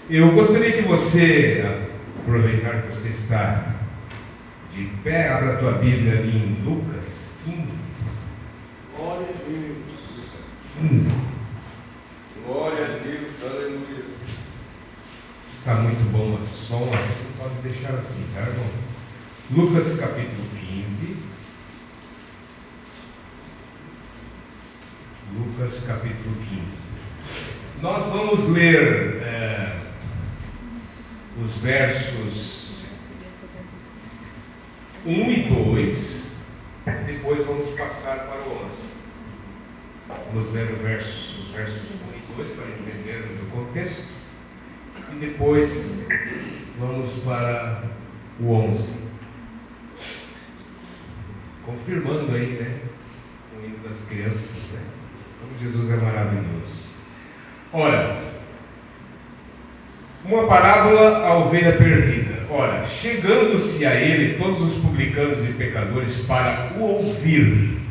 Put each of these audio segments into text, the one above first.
Eu gostaria que você, aproveitar que você está de pé, abra a tua Bíblia ali em Lucas 15. Glória a Deus. Lucas 15. Glória a Deus. Aleluia. Está muito bom o som assim, pode deixar assim, tá, irmão? Lucas capítulo 15. Lucas capítulo 15. Nós vamos ler os versos 1 e 2, depois vamos passar para o 11. Vamos ler os versos 1 e 2 para entendermos o contexto, e depois vamos para o 11. Confirmando aí, né, o hino das crianças, né? Como Jesus é maravilhoso. Ora, uma parábola à ovelha perdida. Ora, chegando-se a ele todos os publicanos e pecadores para o ouvir,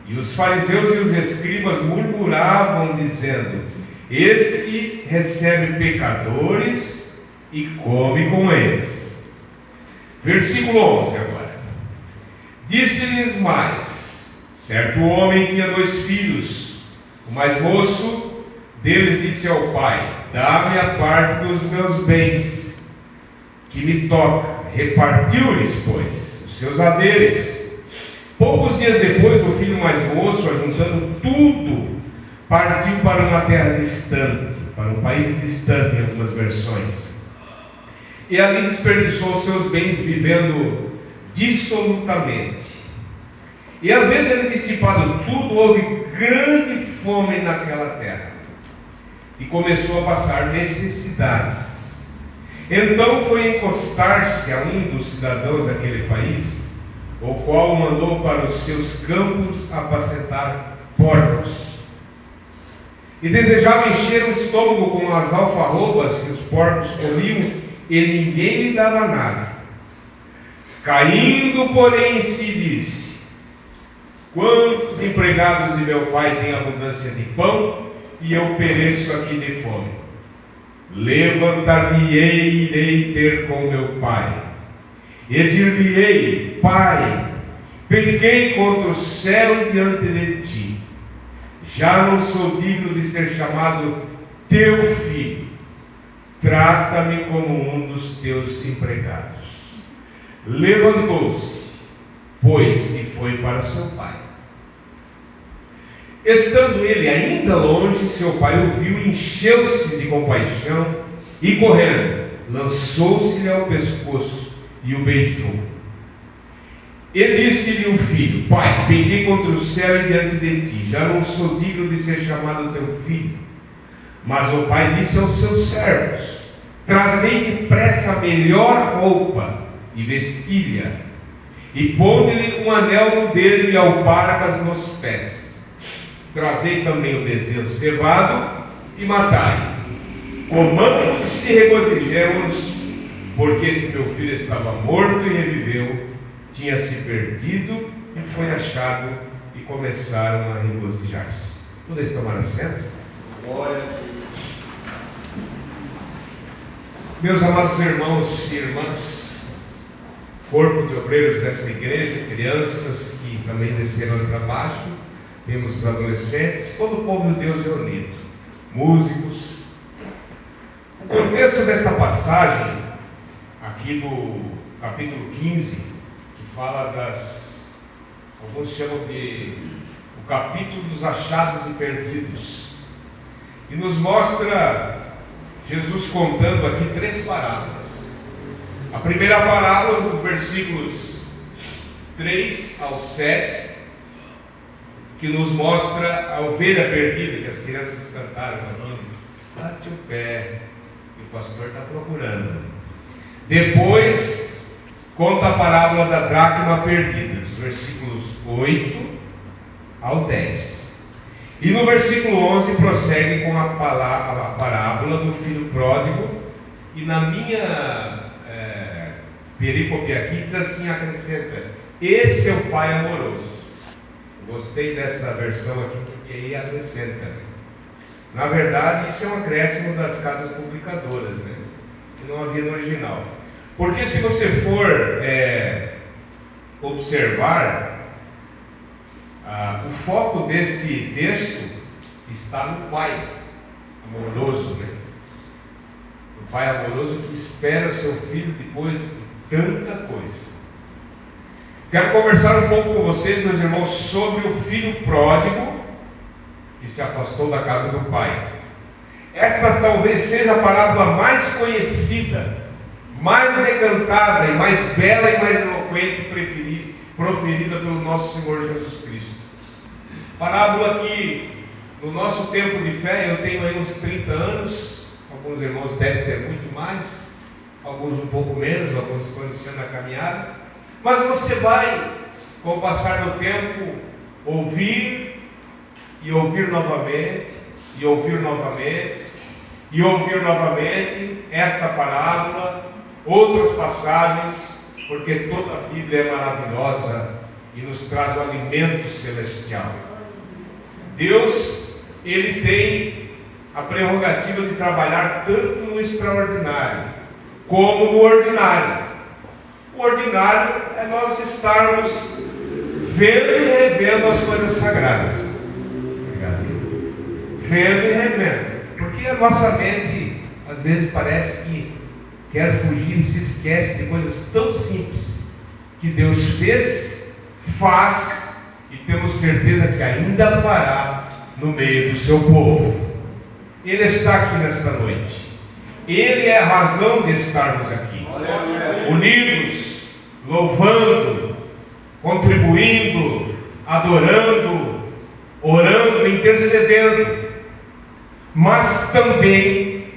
e os fariseus e os escribas murmuravam, dizendo: este recebe pecadores e come com eles. Versículo 11 agora. Disse-lhes mais: certo homem tinha 2 filhos. O mais moço deles disse ao pai: dá-me a parte dos meus bens, que me toca. Repartiu-lhes, pois, os seus haveres. Poucos dias depois, o filho mais moço, ajuntando tudo, partiu para uma terra distante, para um país distante, em algumas versões. E ali desperdiçou os seus bens, vivendo dissolutamente. E havendo ele dissipado tudo, houve grande fome naquela terra, e começou a passar necessidades. Então foi encostar-se a um dos cidadãos daquele país, o qual o mandou para os seus campos apacentar porcos. E desejava encher o estômago com as alfarrobas que os porcos comiam, e ninguém lhe dava nada. Caindo, porém, em si disse: quantos empregados de meu pai têm abundância de pão, e eu pereço aqui de fome? Levantar-me-ei e irei ter com meu pai, e dir-lhe-ei: pai, pequei contra o céu e diante de ti, já não sou digno de ser chamado teu filho, trata-me como um dos teus empregados. Levantou-se, pois, e foi para seu pai. Estando ele ainda longe, seu pai o viu, encheu-se de compaixão e, correndo, lançou-se-lhe ao pescoço e o beijou. E disse-lhe o filho: pai, pequei contra o céu e diante de ti, já não sou digno de ser chamado teu filho. Mas o pai disse aos seus servos: trazei depressa a melhor roupa e vestilha, e ponde-lhe um anel no dedo e alparcas nos pés. Trazei também o bezerro cevado e matai. Comamos e regozijemos, porque este meu filho estava morto e reviveu, tinha se perdido e foi achado, e começaram a regozijar-se. Podeis tomar assento? Glória a Deus. Meus amados irmãos e irmãs, corpo de obreiros dessa igreja, crianças que também desceram para baixo, temos os adolescentes, todo o povo de Deus reunido, músicos. O contexto desta passagem, aqui do capítulo 15, que fala alguns chamam de o capítulo dos achados e perdidos, e nos mostra Jesus contando aqui 3 parábolas. A primeira parábola, dos versículos 3 ao 7, que nos mostra a ovelha perdida, que as crianças cantaram aqui. Bate o pé, e o pastor está procurando. Depois, conta a parábola da dracma perdida, dos versículos 8 ao 10. E no versículo 11 prossegue com a parábola do filho pródigo, e na minha perícope aqui diz assim, acrescenta: esse é o pai amoroso. Gostei dessa versão aqui, porque aí acrescenta. Na verdade, isso é um acréscimo das casas publicadoras, né? não havia no original. Porque se você for observar, o foco deste texto está no pai amoroso, né? O pai amoroso que espera seu filho depois de tanta coisa. Quero conversar um pouco com vocês, meus irmãos, sobre o filho pródigo que se afastou da casa do pai. Esta talvez seja a parábola mais conhecida, mais decantada e mais bela e mais eloquente proferida pelo nosso Senhor Jesus Cristo. Parábola que no nosso tempo de fé, eu tenho aí uns 30 anos, alguns irmãos devem ter muito mais, alguns um pouco menos, alguns estão iniciando a caminhada, mas você vai, com o passar do tempo, ouvir e ouvir novamente, e ouvir novamente, e ouvir novamente esta parábola, outras passagens, porque toda a Bíblia é maravilhosa e nos traz o alimento celestial. Deus, Ele tem a prerrogativa de trabalhar tanto no extraordinário como no ordinário. O ordinário é nós estarmos vendo e revendo as coisas sagradas. Obrigado. Vendo e revendo. Porque a nossa mente, às vezes, parece que quer fugir e se esquece de coisas tão simples que Deus fez, faz e temos certeza que ainda fará no meio do seu povo. Ele está aqui nesta noite. Ele é a razão de estarmos aqui, unidos, louvando, contribuindo, adorando, orando, intercedendo. Mas também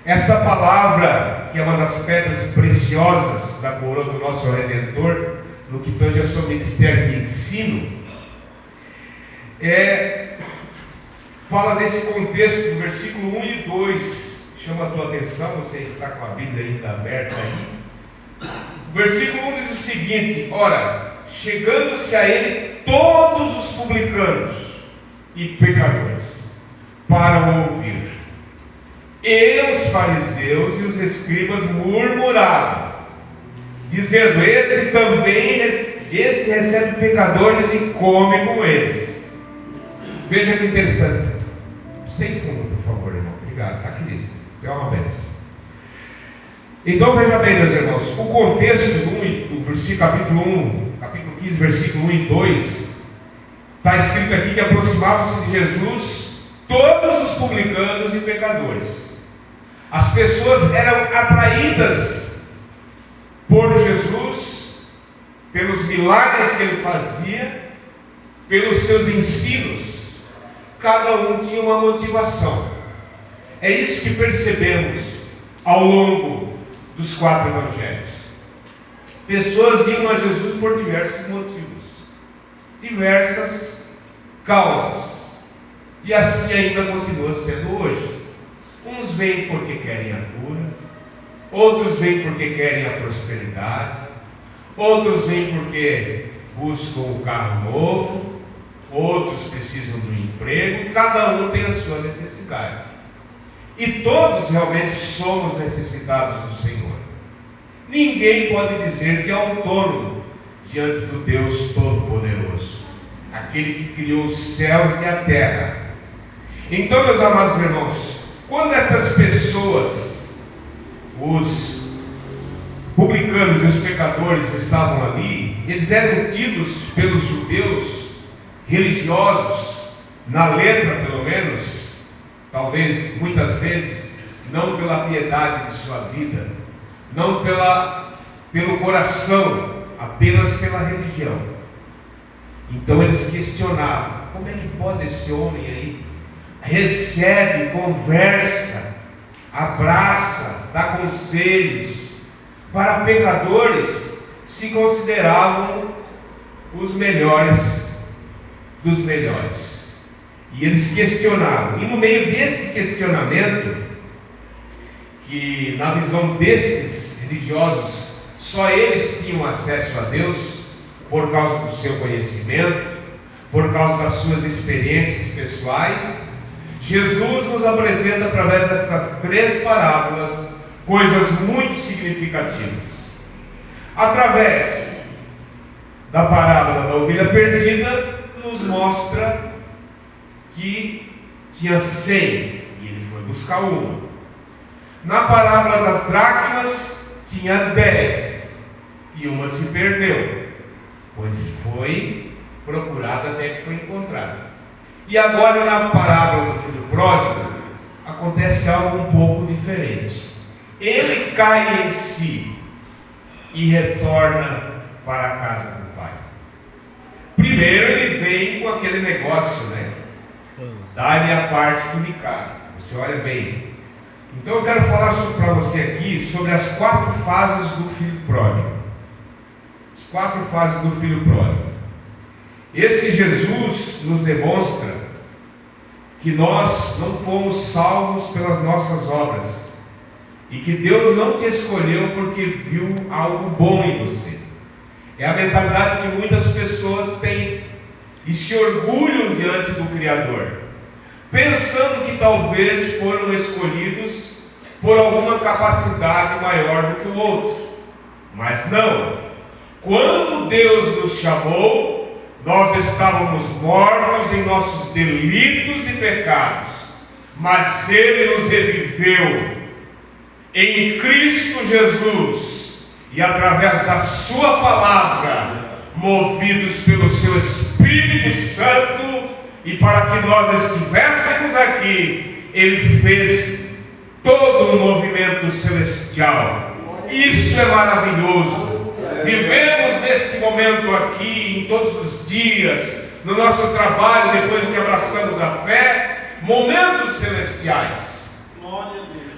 esta palavra, que é uma das pedras preciosas da coroa do nosso Redentor, no que tange a seu ministério de ensino, fala desse contexto do versículo 1 e 2. Chama a tua atenção, você está com a Bíblia ainda aberta aí. O versículo 1 diz o seguinte: ora, chegando-se a ele todos os publicanos e pecadores para o ouvir, e os fariseus e os escribas murmuravam, dizendo: este recebe pecadores e come com eles. Veja que interessante. Sem fundo, por favor, irmão. Obrigado, tá, querido? É uma bênção. Então veja bem, meus irmãos, o contexto do capítulo 15, versículo 1 e 2, está escrito aqui que aproximavam-se de Jesus todos os publicanos e pecadores. As pessoas eram atraídas por Jesus, pelos milagres que ele fazia, pelos seus ensinos. Cada um tinha uma motivação. É isso que percebemos ao longo dos 4 evangelhos. Pessoas iam a Jesus por diversos motivos, diversas causas, e assim ainda continua sendo hoje. Uns vêm porque querem a cura, outros vêm porque querem a prosperidade, outros vêm porque buscam um carro novo, outros precisam do emprego. Cada um tem a sua necessidade, e todos realmente somos necessitados do Senhor. Ninguém pode dizer que é autônomo diante do Deus Todo-Poderoso, aquele que criou os céus e a terra. Então, meus amados irmãos, quando estas pessoas, os publicanos e os pecadores, estavam ali, eles eram tidos pelos judeus religiosos, na letra pelo menos, talvez muitas vezes não pela piedade de sua vida, não pelo coração, apenas pela religião. Então eles questionavam: como é que pode esse homem aí recebe, conversa, abraça, dá conselhos para pecadores, se consideravam os melhores dos melhores? E eles questionavam, e no meio deste questionamento, que na visão destes religiosos só eles tinham acesso a Deus por causa do seu conhecimento, por causa das suas experiências pessoais, Jesus nos apresenta através destas 3 parábolas coisas muito significativas. Através da parábola da ovelha perdida, nos mostra que tinha 100 e ele foi buscar uma. Na parábola das dracmas, tinha 10 e uma se perdeu, pois foi procurada até que foi encontrada. E agora, na parábola do filho pródigo, acontece algo um pouco diferente. Ele cai em si e retorna para a casa do pai. Primeiro ele vem com aquele negócio, né? Dá-me a parte que me cabe. Você olha bem. Então eu quero falar para você aqui sobre as 4 fases do filho pródigo. As 4 fases do filho pródigo. Esse Jesus nos demonstra que nós não fomos salvos pelas nossas obras e que Deus não te escolheu porque viu algo bom em você. É a mentalidade que muitas pessoas têm e se orgulham diante do Criador, pensando que talvez foram escolhidos por alguma capacidade maior do que o outro. Mas não. Quando Deus nos chamou, nós estávamos mortos em nossos delitos e pecados, mas Ele nos reviveu em Cristo Jesus, e através da sua palavra, movidos pelo seu Espírito Santo, e para que nós estivéssemos aqui, Ele fez todo um movimento celestial. Isso é maravilhoso. Vivemos neste momento aqui, em todos os dias, no nosso trabalho, depois que abraçamos a fé, momentos celestiais.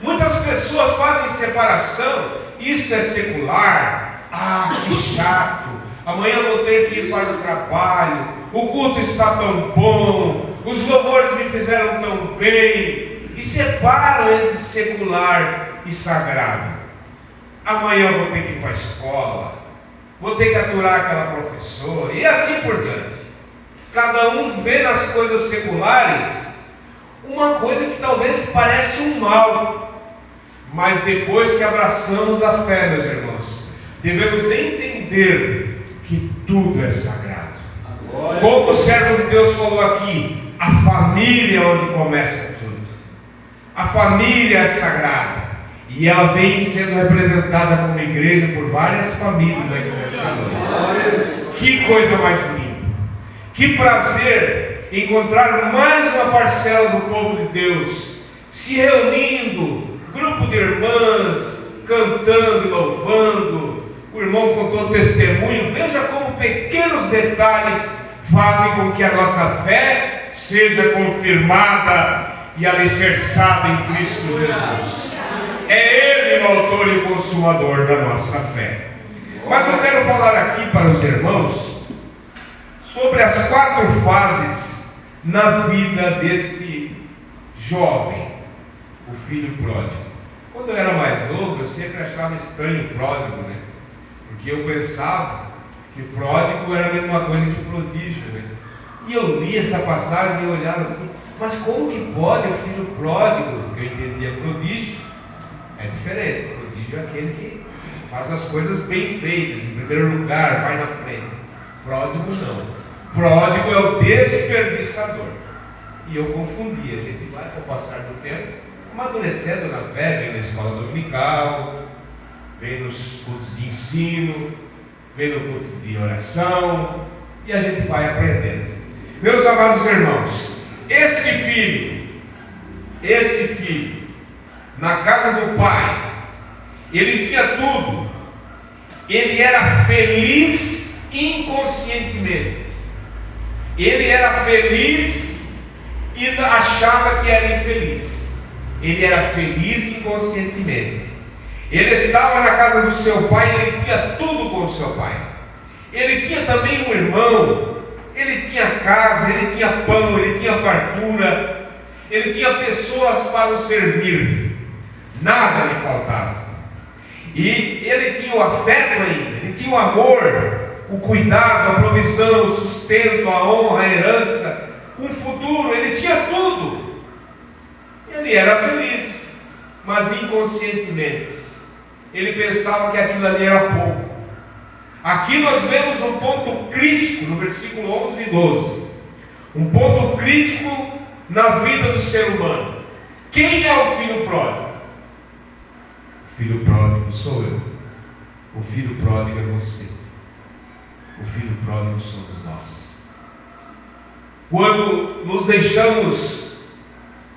Muitas pessoas fazem separação. Isto é secular. Ah, que chato. Amanhã vou ter que ir para o trabalho. O culto está tão bom. Os louvores me fizeram tão bem. E separam entre secular e sagrado. Amanhã vou ter que ir para a escola. Vou ter que aturar aquela professora. E assim por diante. Cada um vê nas coisas seculares uma coisa que talvez parece um mal. Mas depois que abraçamos a fé, meus irmãos, devemos entender que tudo é sagrado. Como o servo de Deus falou aqui, a família é onde começa tudo. A família é sagrada. E ela vem sendo representada como igreja por várias famílias aqui nesta noite. Que coisa mais linda. Que prazer encontrar mais uma parcela do povo de Deus se reunindo, grupo de irmãs, cantando e louvando. O irmão contou testemunho. Veja como pequenos detalhes fazem com que a nossa fé seja confirmada e alicerçada em Cristo Jesus. É Ele o autor e consumador da nossa fé. Mas eu quero falar aqui para os irmãos sobre as 4 fases na vida deste jovem, o filho pródigo. Quando eu era mais novo, eu sempre achava estranho o pródigo, né? Porque eu pensava que pródigo era a mesma coisa que prodígio, né? E eu li essa passagem e eu olhava assim, mas como que pode o filho pródigo, que eu entendia prodígio, é diferente. Prodígio é aquele que faz as coisas bem feitas, em primeiro lugar, vai na frente. Pródigo não. Pródigo é o desperdiçador. E eu confundia. A gente vai, com o passar do tempo, amadurecendo na fé, vem na escola dominical, vem nos cultos de ensino, vem no culto de oração, e a gente vai aprendendo. Meus amados irmãos, este filho, na casa do pai, ele tinha tudo. Ele era feliz inconscientemente. Ele era feliz e achava que era infeliz. Ele era feliz inconscientemente. Ele estava na casa do seu pai, ele tinha tudo com o seu pai. Ele tinha também um irmão, ele tinha casa, ele tinha pão, ele tinha fartura, ele tinha pessoas para o servir. Nada lhe faltava. E ele tinha o afeto ainda, ele tinha o amor, o cuidado, a provisão, o sustento, a honra, a herança, um futuro. Ele tinha tudo. Ele era feliz, mas inconscientemente ele pensava que aquilo ali era pouco. Aqui nós vemos um ponto crítico no versículo 11 e 12. Um ponto crítico na vida do ser humano. Quem é o filho pródigo? O filho pródigo sou eu. O filho pródigo é você. O filho pródigo somos nós. Quando nos deixamos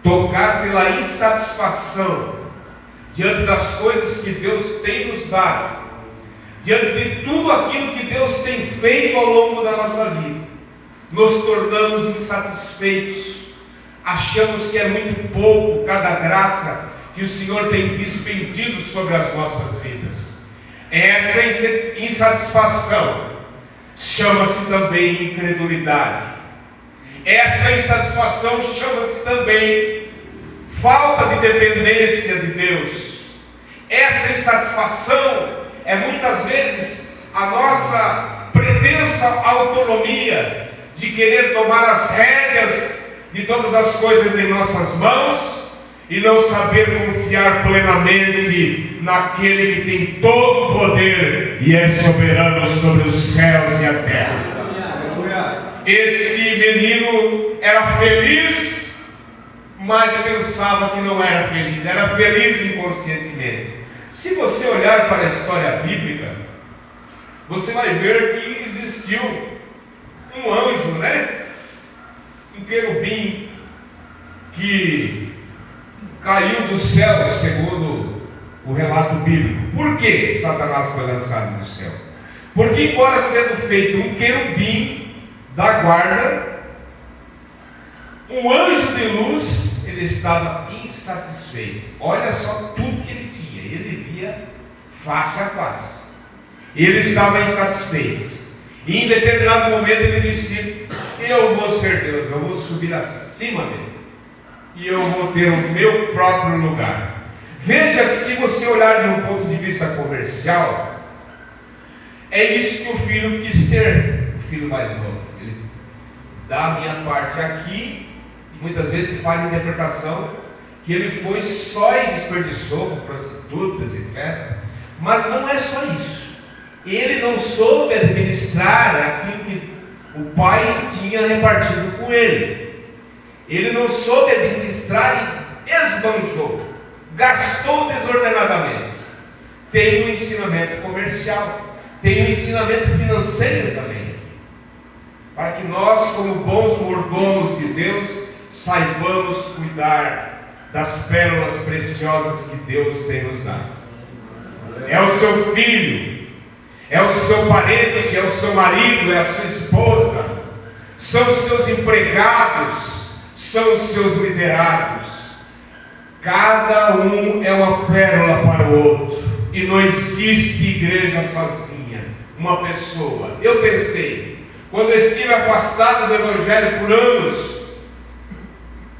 tocar pela insatisfação diante das coisas que Deus tem nos dado, diante de tudo aquilo que Deus tem feito ao longo da nossa vida, nos tornamos insatisfeitos, achamos que é muito pouco cada graça que o Senhor tem despendido sobre as nossas vidas. Essa insatisfação chama-se também incredulidade. Essa insatisfação chama-se também falta de dependência de Deus. Essa insatisfação é muitas vezes a nossa pretensa autonomia de querer tomar as rédeas de todas as coisas em nossas mãos e não saber confiar plenamente naquele que tem todo o poder e é soberano sobre os céus e a terra. Este menino era feliz, mas pensava que não era feliz. Era feliz inconscientemente. Se você olhar para a história bíblica, você vai ver que existiu um anjo, um querubim que caiu do céu, segundo o relato bíblico. Por que Satanás foi lançado do céu? Porque, embora sendo feito um querubim da guarda, um anjo de luz, ele estava insatisfeito. Olha só tudo que ele tinha. Ele via face a face. Ele estava insatisfeito. E em determinado momento ele disse: eu vou ser Deus, eu vou subir acima dele, e eu vou ter o meu próprio lugar. Veja que, se você olhar de um ponto de vista comercial, é isso que o filho quis ter, o filho mais novo. Ele dá a minha parte aqui, e muitas vezes se faz a interpretação que ele foi só e desperdiçou com prostitutas e festa, mas não é só isso. Ele não soube administrar aquilo que o pai tinha repartido com ele. Ele não soube administrar e esbanjou, gastou desordenadamente. Tem um ensinamento comercial, tem um ensinamento financeiro também, para que nós, como bons mordomos de Deus, saibamos cuidar das pérolas preciosas que Deus tem nos dado. É o seu filho, é o seu parente, é o seu marido, é a sua esposa, são os seus empregados, são os seus liderados. Cada um é uma pérola para o outro, e não existe igreja sozinha, uma pessoa. Eu pensei, quando eu estive afastado do Evangelho por anos,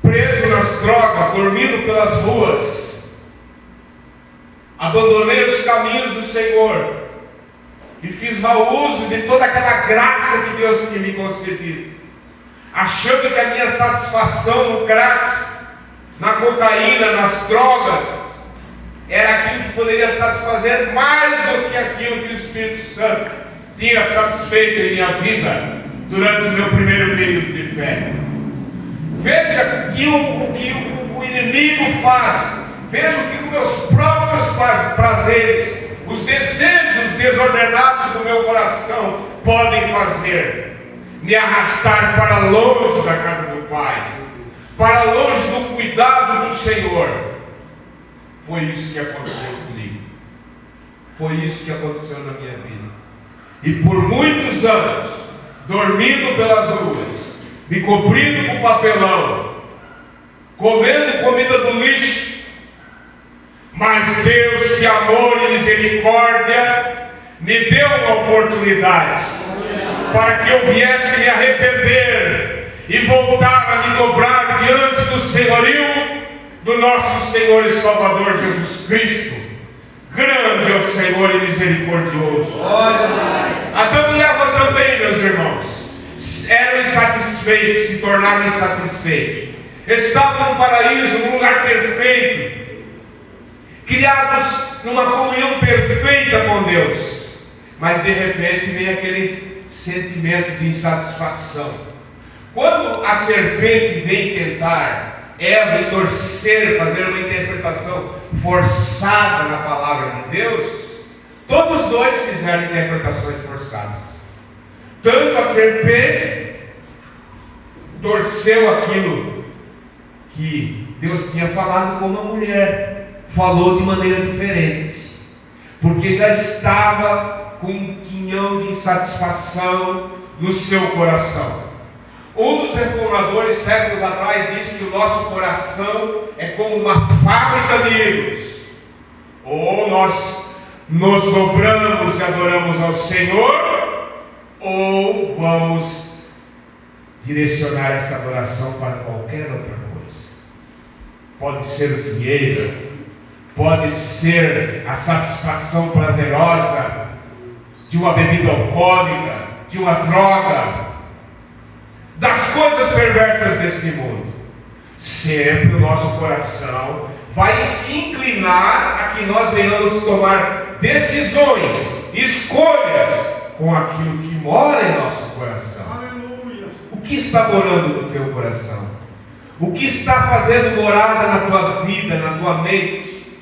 preso nas drogas, dormindo pelas ruas, abandonei os caminhos do Senhor e fiz mau uso de toda aquela graça que Deus tinha me concedido, achando que a minha satisfação no crack, na cocaína, nas drogas, era aquilo que poderia satisfazer mais do que aquilo que o Espírito Santo tinha satisfeito em minha vida durante o meu primeiro período de fé. Veja o que o inimigo faz. Veja o que os meus próprios prazeres, os desejos desordenados do meu coração podem fazer. Me arrastar para longe da casa do Pai, para longe do cuidado do Senhor. Foi isso que aconteceu comigo. Foi isso que aconteceu na minha vida. E por muitos anos, dormindo pelas ruas, me cobrindo com papelão, comendo comida do lixo. Mas Deus, que amor e misericórdia, me deu uma oportunidade para que eu viesse me arrepender e voltar a me dobrar diante do senhorio do nosso Senhor e Salvador Jesus Cristo. Grande é o Senhor e misericordioso. Adão e Eva também, meus irmãos, eram insatisfeitos, se tornaram insatisfeitos. Estavam no paraíso, num lugar perfeito, criados numa comunhão perfeita com Deus, mas de repente vem aquele sentimento de insatisfação. Quando a serpente vem tentar Eva e torcer, fazer uma interpretação forçada na palavra de Deus, todos dois fizeram interpretações forçadas. Tanto a serpente torceu aquilo que Deus tinha falado com uma mulher, falou de maneira diferente, porque já estava com um quinhão de insatisfação no seu coração. Um dos reformadores séculos atrás disse que o nosso coração é como uma fábrica de ídolos. Ou nós nos dobramos e adoramos ao Senhor, ou vamos direcionar essa adoração para qualquer outra coisa. Pode ser o dinheiro, pode ser a satisfação prazerosa de uma bebida alcoólica, de uma droga, das coisas perversas deste mundo. Sempre o nosso coração vai se inclinar a que nós venhamos tomar decisões, escolhas com aquilo que mora em nosso coração. Aleluia. O que está morando no teu coração? O que está fazendo morada na tua vida, na tua mente?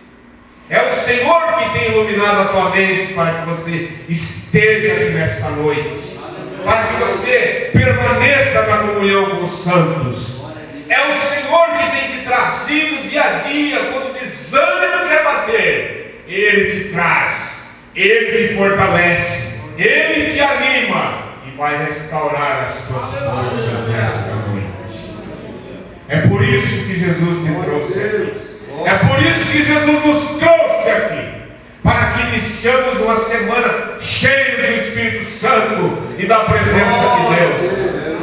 É o Senhor que tem iluminado a tua mente para que você esteja aqui nesta noite, para que você permaneça na comunhão com os santos. É o Senhor que tem te trazido dia a dia, quando o desânimo quer bater, Ele te traz, Ele te fortalece, Ele te anima e vai restaurar as tuas forças nesta noite. É por isso que Jesus te trouxe aqui. É por isso que Jesus nos trouxe aqui, para que iniciamos uma semana cheia do Espírito Santo e da presença de Deus.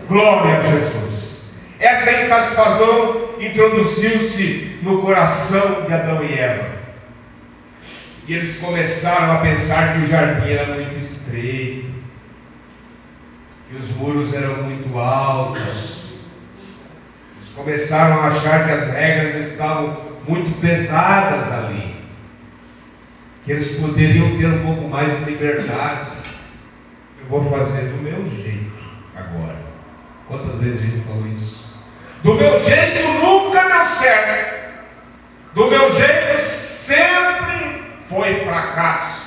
Glória a Jesus. Essa insatisfação introduziu-se no coração de Adão e Eva, e eles começaram a pensar que o jardim era muito estreito, que os muros eram muito altos. Eles começaram a achar que as regras estavam muito pesadas ali, que eles poderiam ter um pouco mais de liberdade. Eu vou fazer do meu jeito agora. Quantas vezes a gente falou isso? Do meu jeito nunca dá certo. Do meu jeito sempre foi fracasso.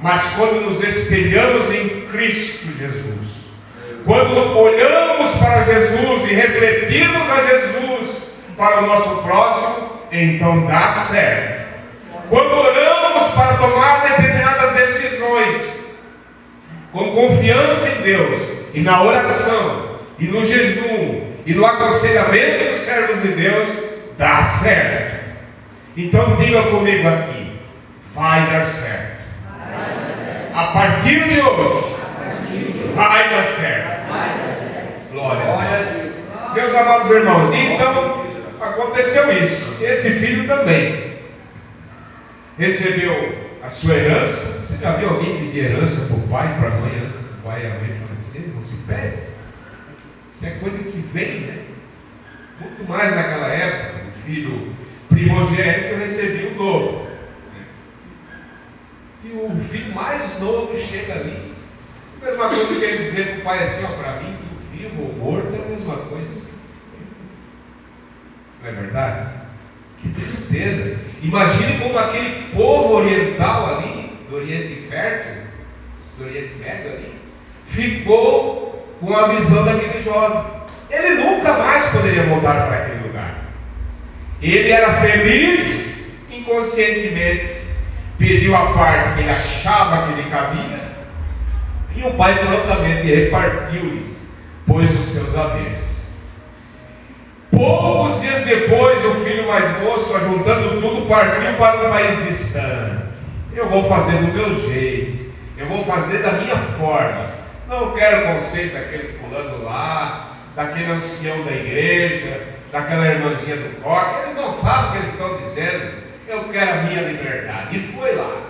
Mas quando nos espelhamos em Cristo Jesus, quando olhamos para Jesus e refletimos a Jesus para o nosso próximo, então dá certo. Quando oramos para tomar determinadas decisões, com confiança em Deus, e na oração, e no jejum, e no aconselhamento dos servos de Deus, dá certo. Então diga comigo aqui: vai dar certo. A partir de hoje, vai dar certo. Glória a Deus. Meus amados irmãos, então aconteceu isso. Este filho também recebeu a sua herança. Você já viu alguém pedir herança para o pai e para a mãe antes do pai e a mãe falecer? Não se pede. Isso é coisa que vem, né? Muito mais naquela época, o filho primogênito recebia o dobro, e o filho mais novo chega ali. A mesma coisa que ele dizer para o pai assim: ó, para mim, tu vivo ou morto é a mesma coisa. Não é verdade? Que tristeza. Imagine como aquele povo oriental ali, do Oriente Fértil, do Oriente Médio ali, ficou com a visão daquele jovem. Ele nunca mais poderia voltar para aquele lugar. Ele era feliz inconscientemente, pediu a parte que ele achava que lhe cabia, e o pai prontamente repartiu-lhes, pois, os seus haveres. Poucos dias depois, o filho mais moço, ajuntando tudo, partiu para um país distante. Eu vou fazer do meu jeito, eu vou fazer da minha forma. Não quero o conceito daquele fulano lá, daquele ancião da igreja, daquela irmãzinha do coque. Eles não sabem o que eles estão dizendo. Eu quero a minha liberdade. E foi lá.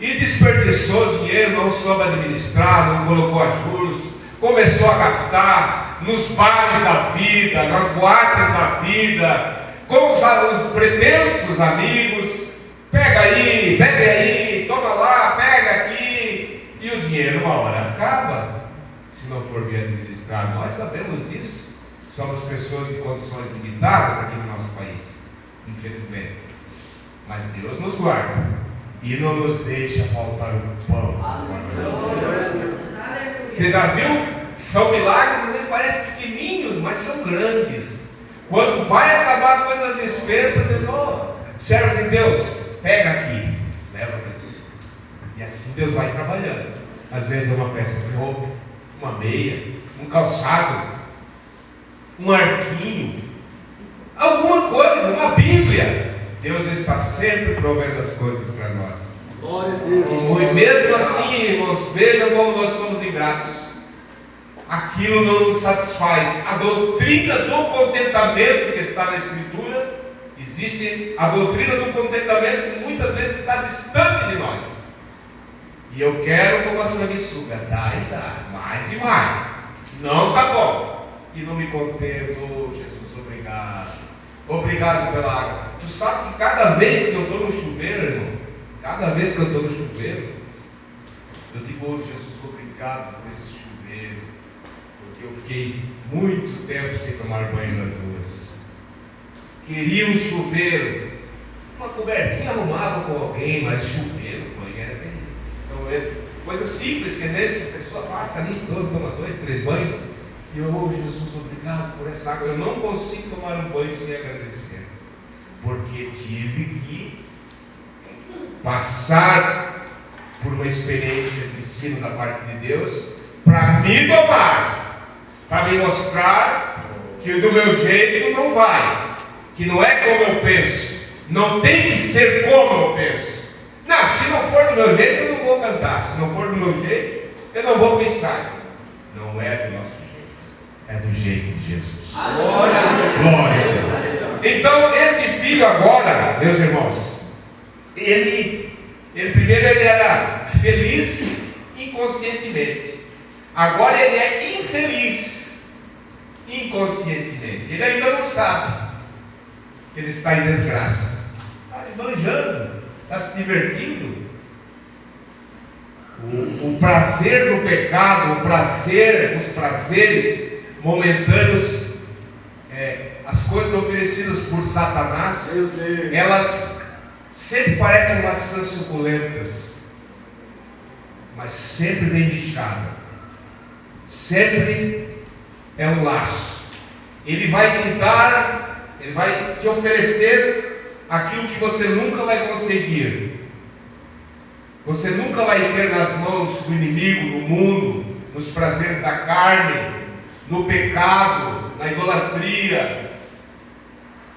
E desperdiçou dinheiro, não soube administrar, não colocou a juros, começou a gastar nos bares da vida, nas boates da vida, com os pretensos amigos, Pega aí, bebe aí, toma lá, pega aqui. E o dinheiro uma hora acaba, se não for bem administrado. Nós sabemos disso. Somos pessoas de condições limitadas aqui no nosso país, infelizmente. Mas Deus nos guarda e não nos deixa faltar o pão. Você já viu? São milagres, às vezes parecem pequenininhos, mas são grandes. Quando vai acabar a coisa da despensa, Deus, servo de Deus, pega aqui, leva para ti. E assim Deus vai trabalhando. Às vezes é uma peça de roupa, uma meia, um calçado, um arquinho, alguma coisa, uma Bíblia. Deus está sempre provendo as coisas para nós. Glória a Deus. E mesmo assim, irmãos, vejam como nós somos ingratos. Aquilo não nos satisfaz. A doutrina do contentamento que está na Escritura, existe a doutrina do contentamento que muitas vezes está distante de nós. E eu quero como a sanguessuga, dá e dá, mais e mais. Não está bom. E não me contento, Jesus, obrigado. Obrigado pela água. Tu sabe que cada vez que eu estou no chuveiro, irmão, cada vez que eu estou no chuveiro, eu digo, Jesus, obrigado por esse chuveiro, porque eu fiquei muito tempo sem tomar banho nas ruas. Queria um chuveiro, uma cobertinha arrumava com alguém, mas chuveiro, banho era terrível. Então, coisa simples, que às vezes a pessoa passa ali, toma 2, 3 banhos, e eu, Jesus, obrigado por essa água. Eu não consigo tomar um banho sem agradecer, porque tive que passar por uma experiência de ensino da parte de Deus para me domar, para me mostrar que do meu jeito não vai, que não é como eu penso, não tem que ser como eu penso. Não, se não for do meu jeito eu não vou cantar, se não for do meu jeito eu não vou pensar. Não é do nosso jeito, é do jeito de Jesus. Glória a Deus. Então este filho agora, meus irmãos, ele primeiro ele era feliz inconscientemente, agora ele é infeliz inconscientemente. Ele ainda não sabe que ele está em desgraça, está esbanjando, está se divertindo. O prazer do pecado, os prazeres momentâneos, as coisas oferecidas por Satanás, elas sempre parecem maçãs suculentas, mas sempre vem bichada, sempre é um laço. Ele vai te dar, ele vai te oferecer aquilo que você nunca vai conseguir. Você nunca vai ter nas mãos do inimigo, no mundo, nos prazeres da carne, no pecado, na idolatria,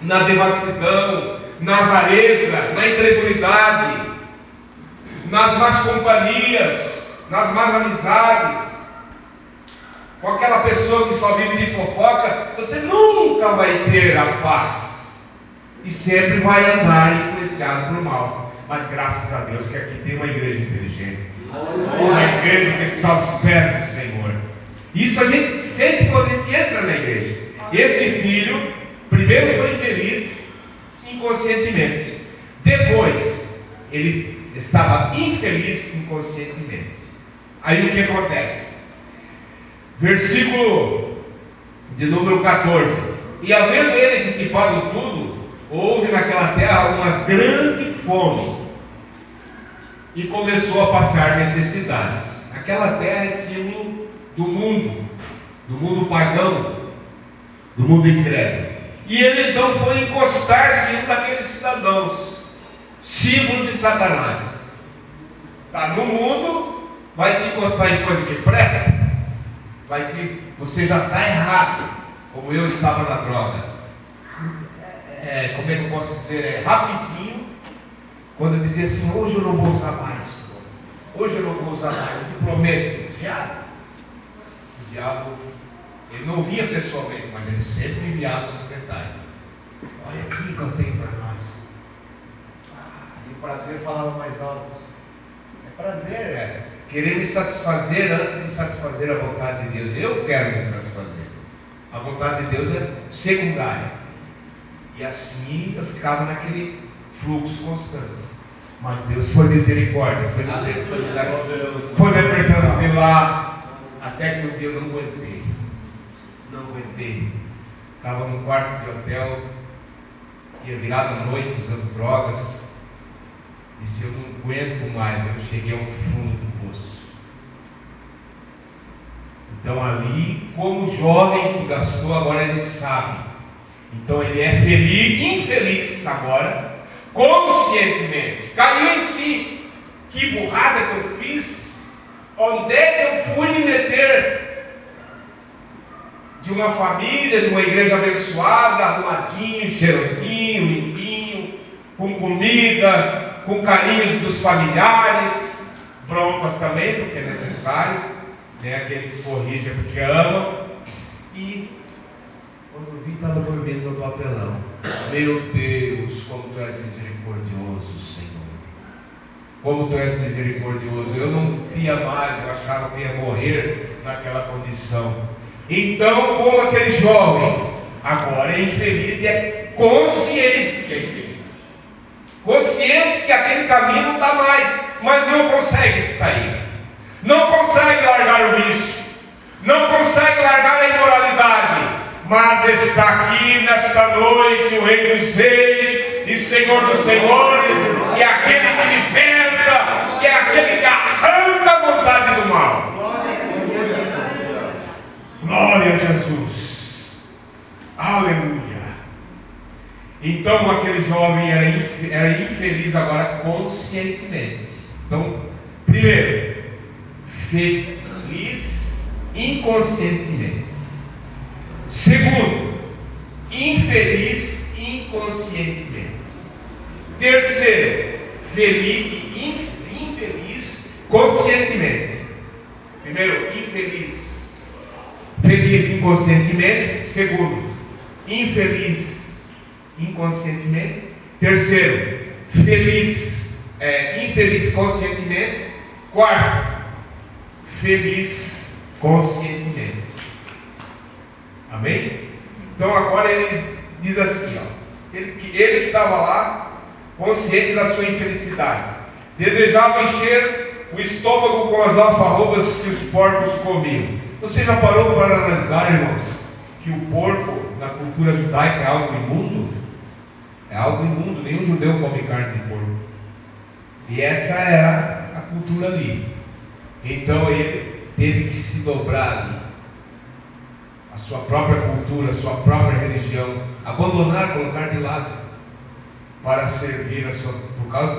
na devassidão, na avareza, na incredulidade, nas más companhias, nas más amizades, com aquela pessoa que só vive de fofoca. Você nunca vai ter a paz e sempre vai andar influenciado por mal. Mas graças a Deus que aqui tem uma igreja inteligente, uma igreja que está aos pés do Senhor. Isso a gente sente quando a gente entra na igreja. Este filho primeiro foi feliz inconscientemente, depois ele estava infeliz inconscientemente. Aí o que acontece? Versículo de número 14: e havendo ele dissipado tudo, houve naquela terra uma grande fome, e começou a passar necessidades. Aquela terra é símbolo do mundo pagão, do mundo incrédulo. E ele então foi encostar-se em um daqueles cidadãos, símbolo de Satanás. Está no mundo, vai se encostar em coisa que presta, você já está errado, como eu estava na droga. Como é que eu posso dizer? Rapidinho, quando eu dizia assim, hoje eu não vou usar mais, hoje eu não vou usar mais, eu te prometo, o diabo, ele não vinha pessoalmente, mas ele sempre enviava o secretário. Olha aqui que eu tenho para nós. E o prazer falava mais alto. É prazer, querer me satisfazer antes de satisfazer a vontade de Deus. Eu quero me satisfazer. A vontade de Deus é secundária. E assim eu ficava naquele fluxo constante. Mas Deus foi misericórdia, foi me apertando de lá, até que um dia eu não aguentei. Estava num quarto de hotel, tinha virado a noite usando drogas. Disse: eu não aguento mais. Eu cheguei ao fundo do poço. Então ali, como jovem que gastou, agora ele sabe. Então ele é infeliz agora, conscientemente. Caiu em si. Que burrada que eu fiz. Onde é que eu fui me meter? De uma família, de uma igreja abençoada, arrumadinho, cheirosinho, limpinho, com comida, com carinhos dos familiares, broncas também, porque é necessário, né? Aquele que corrige é porque ama. E quando eu vi, estava dormindo no papelão. Meu Deus, como tu és misericordioso, Senhor. Como tu és misericordioso. Eu não queria mais, eu achava que ia morrer naquela condição. Então, como aquele jovem agora é infeliz e é consciente que é infeliz, consciente que aquele caminho não dá mais, mas não consegue sair, não consegue largar o vício, não consegue largar a imoralidade, mas está aqui nesta noite o Rei dos Reis e Senhor dos Senhores, que é aquele que liberta, que é aquele que arranca a vontade do mal. Glória a Jesus. Aleluia. Então aquele jovem era infeliz agora conscientemente. Então, primeiro, feliz inconscientemente. Segundo, infeliz inconscientemente. Terceiro, infeliz conscientemente. Primeiro, feliz inconscientemente. Segundo, infeliz inconscientemente. Terceiro, infeliz conscientemente. Quarto, feliz conscientemente. Amém? Então agora ele diz assim, ó, ele que estava lá, consciente da sua infelicidade, desejava encher o estômago com as alfarrobas que os porcos comiam. Você já parou para analisar, irmãos, que o porco na cultura judaica é algo imundo? É algo imundo, nenhum judeu come carne de porco. E essa era a cultura ali. Então ele teve que se dobrar ali, a sua própria cultura, a sua própria religião, abandonar, colocar de lado, para servir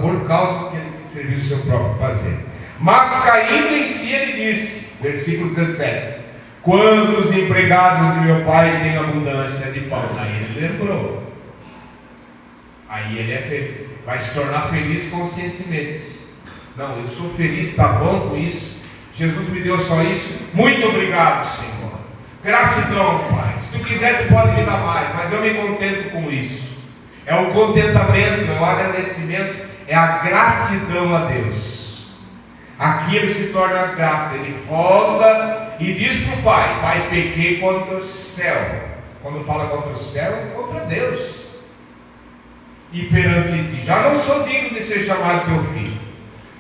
por causa que ele quis servir o seu próprio prazer. Mas caindo em si, ele disse, versículo 17: quantos empregados de meu pai têm abundância de pão? Aí ele lembrou. Aí ele vai se tornar feliz conscientemente. Não, eu sou feliz, está bom com isso. Jesus me deu só isso. Muito obrigado, Senhor. Gratidão, Pai. Se tu quiser, tu pode me dar mais, mas eu me contento com isso. É o contentamento, é o agradecimento, é a gratidão a Deus. Aqui ele se torna grato, ele volta e diz para o pai: pai, pequei contra o céu. Quando fala contra o céu, é contra Deus. E perante ti, já não sou digno de ser chamado teu filho.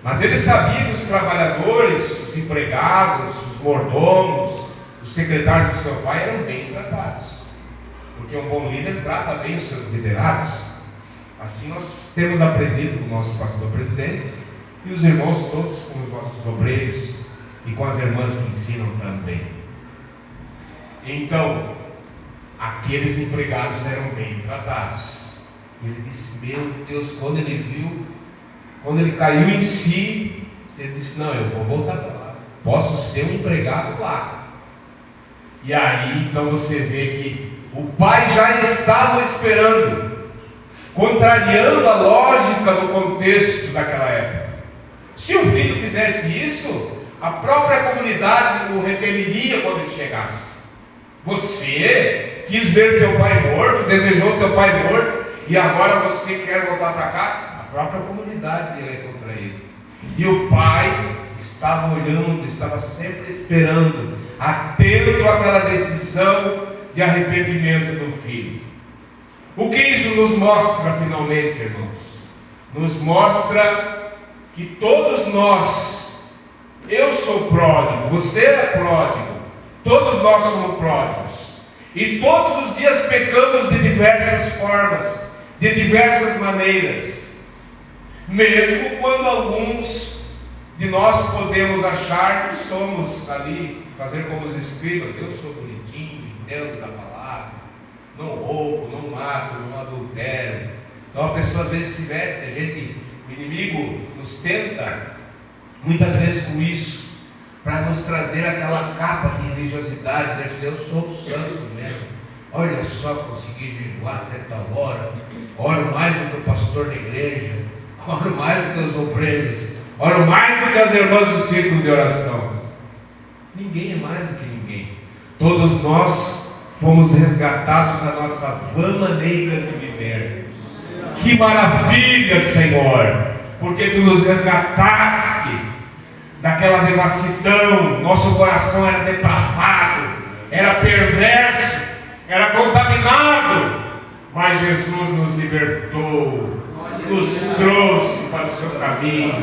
Mas ele sabia que os trabalhadores, os empregados, os mordomos, os secretários do seu pai eram bem tratados. Porque um bom líder trata bem os seus liderados. Assim nós temos aprendido com o nosso pastor presidente e os irmãos todos, com os nossos obreiros e com as irmãs que ensinam também. Então, aqueles empregados eram bem tratados. Ele disse: meu Deus, quando ele viu, quando ele caiu em si, ele disse: não, eu vou voltar para lá, posso ser um empregado lá. E aí então você vê que o pai já estava esperando, contrariando a lógica do contexto daquela época. Se o filho fizesse isso, a própria comunidade o repeliria quando ele chegasse. Você quis ver teu pai morto, desejou teu pai morto, e agora você quer voltar para cá? A própria comunidade ia contra ele. E o pai estava olhando, estava sempre esperando, atento àquela decisão de arrependimento do filho. O que isso nos mostra finalmente, irmãos? Nos mostra que todos nós, eu sou pródigo, você é pródigo, todos nós somos pródigos, e todos os dias pecamos de diversas formas, de diversas maneiras, mesmo quando alguns de nós podemos achar que somos ali, fazer como os escribas, eu sou bonitinho, entendo da palavra, não roubo, não mato, não adultero. Então a pessoa às vezes se veste, o inimigo nos tenta, muitas vezes com isso, para nos trazer aquela capa de religiosidade, dizer, eu sou santo mesmo, olha só, consegui jejuar até tal hora, oro mais do que o pastor da igreja, oro mais do que os obreiros, oro mais do que as irmãs do círculo de oração. Ninguém é mais do que ninguém. Todos nós fomos resgatados da nossa vã maneira de viver. Que maravilha, Senhor, porque Tu nos resgataste daquela devassidão. Nosso coração era depravado, era perverso, era contaminado, mas Jesus nos libertou, nos trouxe para o Seu caminho,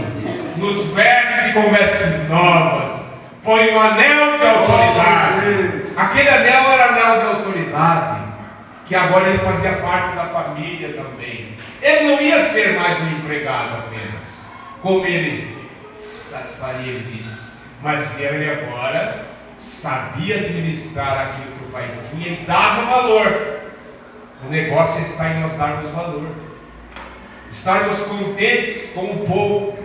nos veste com vestes novas, põe um anel de autoridade. Aquele anel era anel de autoridade, que agora ele fazia parte da família também. Ele não ia ser mais um empregado apenas, como ele satisfaria, ele disse, mas ele agora sabia administrar aquilo que o Pai tinha e dava valor. O negócio está em nós darmos valor, estarmos contentes com o pouco,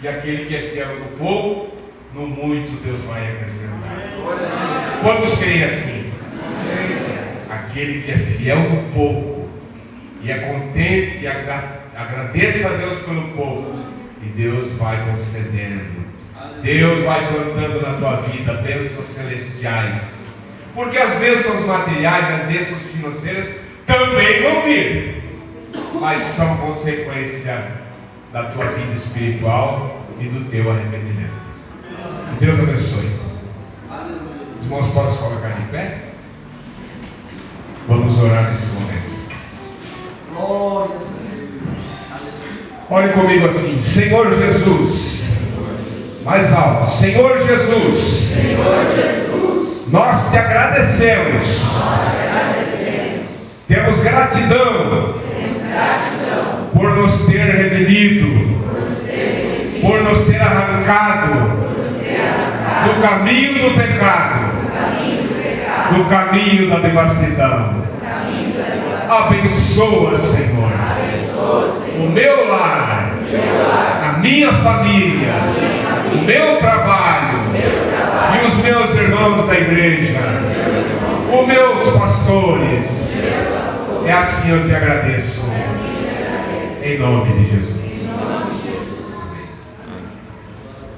e aquele que é fiel no pouco, no muito Deus vai acrescentar. Quantos creem assim? Aquele que é fiel no pouco e é contente e agradeça a Deus pelo pouco, e Deus vai concedendo, Deus vai plantando na tua vida bênçãos celestiais, porque as bênçãos materiais e as bênçãos financeiras também vão vir, mas são consequência da tua vida espiritual e do teu arrependimento. Que Deus abençoe. Os irmãos podem se colocar de pé? Vamos orar nesse momento. Ore comigo assim: Senhor Jesus, mais alto, Senhor Jesus, nós te agradecemos, temos gratidão por nos ter redimido, por nos ter arrancado do caminho do pecado, do caminho da devassidão. Abençoa, Senhor, o meu lar, a minha família, o meu trabalho e os meus irmãos da igreja, os meus pastores. É assim eu te agradeço, em nome de Jesus.